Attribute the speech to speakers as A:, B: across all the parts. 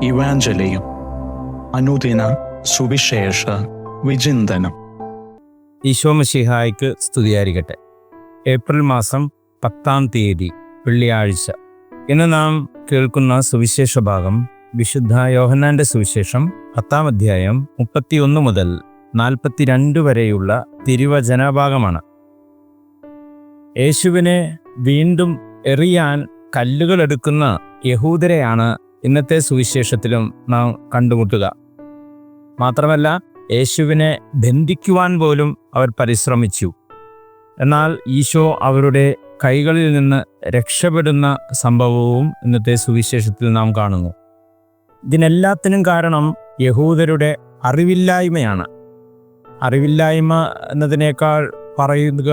A: ഇവാഞ്ചലിയും അനുദിന സുവിശേഷ വിചിന്തനം.
B: ഈശോ മിശിഹായ്ക്ക് സ്തുതിയായിരിക്കട്ടെ. ഏപ്രിൽ മാസം 10-ാം തീയതി വെള്ളിയാഴ്ച. ഇന്ന് നാം കേൾക്കുന്ന സുവിശേഷ ഭാഗം വിശുദ്ധ യോഹന്നാന്റെ സുവിശേഷം 10-ാം അധ്യായം 31 മുതൽ 42 വരെയുള്ള തിരുവചനഭാഗമാണ്. യേശുവിനെ വീണ്ടും എറിയാൻ കല്ലുകൾ എടുക്കുന്ന യഹൂദരെയാണ് ഇന്നത്തെ സുവിശേഷത്തിലും നാം കണ്ടുമുട്ടുക. മാത്രമല്ല, യേശുവിനെ ബന്ധിക്കുവാൻ പോലും അവർ പരിശ്രമിച്ചു. എന്നാൽ ഈശോ അവരുടെ കൈകളിൽ നിന്ന് രക്ഷപ്പെടുന്ന സംഭവവും ഇന്നത്തെ സുവിശേഷത്തിൽ നാം കാണുന്നു. ഇതിനെല്ലാത്തിനും കാരണം യഹൂദരുടെ അറിവില്ലായ്മയാണ്. അറിവില്ലായ്മ എന്നതിനേക്കാൾ പറയുക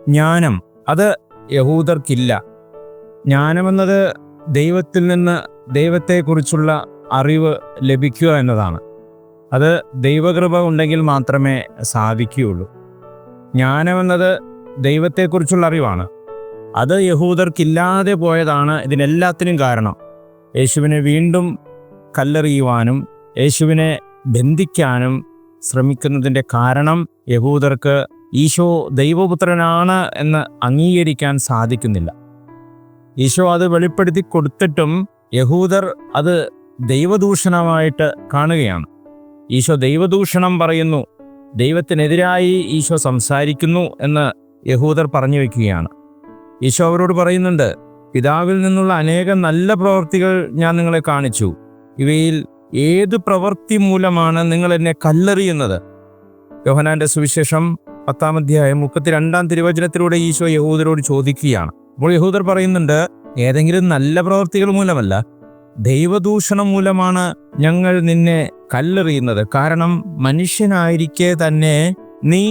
B: ജ്ഞാനം. അത് യഹൂദർക്കില്ല. ജ്ഞാനമെന്നത് ദൈവത്തിൽ നിന്ന് ദൈവത്തെക്കുറിച്ചുള്ള അറിവ് ലഭിക്കുക എന്നതാണ്. അത് ദൈവകൃപ ഉണ്ടെങ്കിൽ മാത്രമേ സാധിക്കുകയുള്ളൂ. ജ്ഞാനമെന്നത് ദൈവത്തെക്കുറിച്ചുള്ള അറിവാണ്. അത് യഹൂദർക്കില്ലാതെ പോയതാണ് ഇതിനെല്ലാത്തിനും കാരണം. യേശുവിനെ വീണ്ടും കല്ലെറിയുവാനും യേശുവിനെ ബന്ധിക്കാനും ശ്രമിക്കുന്നതിൻ്റെ കാരണം യഹൂദർക്ക് ഈശോ ദൈവപുത്രനാണ് എന്ന് അംഗീകരിക്കാൻ സാധിക്കുന്നില്ല. ഈശോ അത് വെളിപ്പെടുത്തി കൊടുത്തിട്ടും യഹൂദർ അത് ദൈവദൂഷണമായിട്ട് കാണുകയാണ്. ഈശോ ദൈവദൂഷണം പറയുന്നു, ദൈവത്തിനെതിരായി ഈശോ സംസാരിക്കുന്നു എന്ന് യഹൂദർ പറഞ്ഞു വയ്ക്കുകയാണ്. ഈശോ അവരോട് പറയുന്നുണ്ട്, പിതാവിൽ നിന്നുള്ള അനേകം നല്ല പ്രവൃത്തികൾ ഞാൻ നിങ്ങളെ കാണിച്ചു. ഇവയിൽ ഏത് പ്രവൃത്തി മൂലമാണ് നിങ്ങൾ എന്നെ കല്ലെറിയുന്നത്? യോഹന്നാന്റെ സുവിശേഷം 10-ാം അധ്യായം 32-ാം തിരുവചനത്തിലൂടെ ഈശോ യഹൂദരോട് ചോദിക്കുകയാണ്. അപ്പോൾ യഹൂദർ പറയുന്നുണ്ട്, ഏതെങ്കിലും നല്ല പ്രവൃത്തികൾ മൂലമല്ല, ദൈവദൂഷണം മൂലമാണ് ഞങ്ങൾ നിന്നെ കല്ലെറിയുന്നത്. കാരണം മനുഷ്യനായിരിക്കെ തന്നെ നീ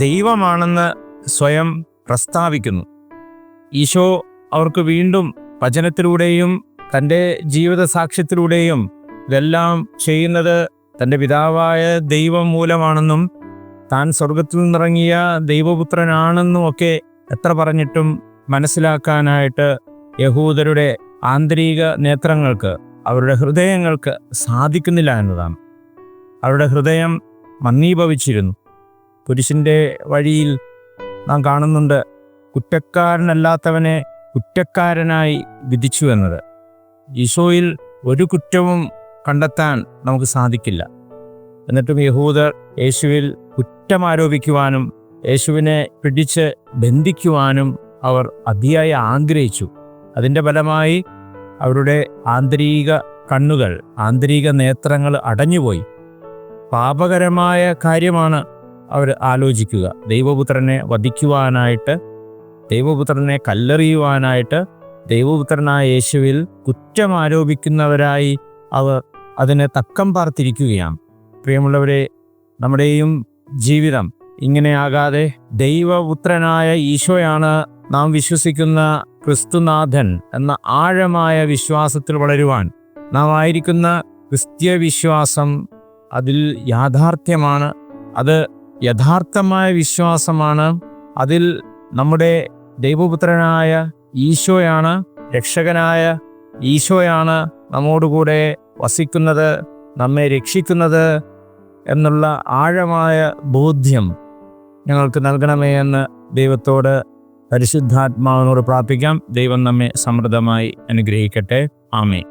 B: ദൈവമാണെന്ന് സ്വയം പ്രസ്താവിക്കുന്നു. ഈശോ അവർക്ക് വീണ്ടും വചനത്തിലൂടെയും തൻ്റെ ജീവിത സാക്ഷ്യത്തിലൂടെയും ഇതെല്ലാം ചെയ്യുന്നത് തൻ്റെ പിതാവായ ദൈവം മൂലമാണെന്നും താൻ സ്വർഗത്തിൽ നിന്നിറങ്ങിയ ദൈവപുത്രനാണെന്നും ഒക്കെ എത്ര പറഞ്ഞിട്ടും മനസ്സിലാക്കാനായിട്ട് യഹൂദരുടെ ആന്തരിക നേത്രങ്ങൾക്ക്, അവരുടെ ഹൃദയങ്ങൾക്ക് സാധിക്കുന്നില്ല എന്നതാണ്. അവരുടെ ഹൃദയം മന്ദീഭവിച്ചിരുന്നു. കുരിശിൻ്റെ വഴിയിൽ നാം കാണുന്നുണ്ട്, കുറ്റക്കാരനല്ലാത്തവനെ കുറ്റക്കാരനായി വിധിച്ചു എന്നത്. ഈശോയിൽ ഒരു കുറ്റവും കണ്ടെത്താൻ നമുക്ക് സാധിക്കില്ല. എന്നിട്ടും യഹൂദർ യേശുവിൽ കുറ്റമാരോപിക്കുവാനും യേശുവിനെ പിടിച്ച് ബന്ധിക്കുവാനും അവർ അതിയായി ആഗ്രഹിച്ചു. അതിൻ്റെ ഫലമായി അവരുടെ ആന്തരിക കണ്ണുകൾ, ആന്തരിക നേത്രങ്ങൾ അടഞ്ഞുപോയി. പാപകരമായ കാര്യമാണ് അവർ ആലോചിക്കുക. ദൈവപുത്രനെ വധിക്കുവാനായിട്ട്, ദൈവപുത്രനെ കല്ലെറിയുവാനായിട്ട് ദൈവപുത്രനായ യേശുവിൽ കുറ്റമാരോപിക്കുന്നവരായി അവർ അതിനെ തക്കം പാർത്തിരിക്കുകയാണ്. പ്രിയമുള്ളവരെ, നമ്മുടെയും ജീവിതം ഇങ്ങനെയാകാതെ ദൈവപുത്രനായ ഈശോയാണ് നാം വിശ്വസിക്കുന്ന ക്രിസ്തുനാഥൻ എന്ന ആഴമായ വിശ്വാസത്തിൽ വളരുവാൻ, നാം ആയിരിക്കുന്ന ക്രിസ്തീയ വിശ്വാസം അതിൽ യാഥാർത്ഥ്യമാണ്. അത് യഥാർത്ഥമായ വിശ്വാസമാണ്. അതിൽ നമ്മുടെ ദൈവപുത്രനായ ഈശോയാണ്, രക്ഷകനായ ഈശോയാണ് നമ്മോടുകൂടെ വസിക്കുന്നത്, നമ്മെ രക്ഷിക്കുന്നത് എന്നുള്ള ആഴമായ ബോധ്യം ഞങ്ങൾക്ക് നൽകണമേ എന്ന് ദൈവത്തോട്, പരിശുദ്ധാത്മാവിനോട് പ്രാർത്ഥിക്കാം. ദൈവം നമ്മെ സമൃദ്ധമായി അനുഗ്രഹിക്കട്ടെ. ആമേൻ.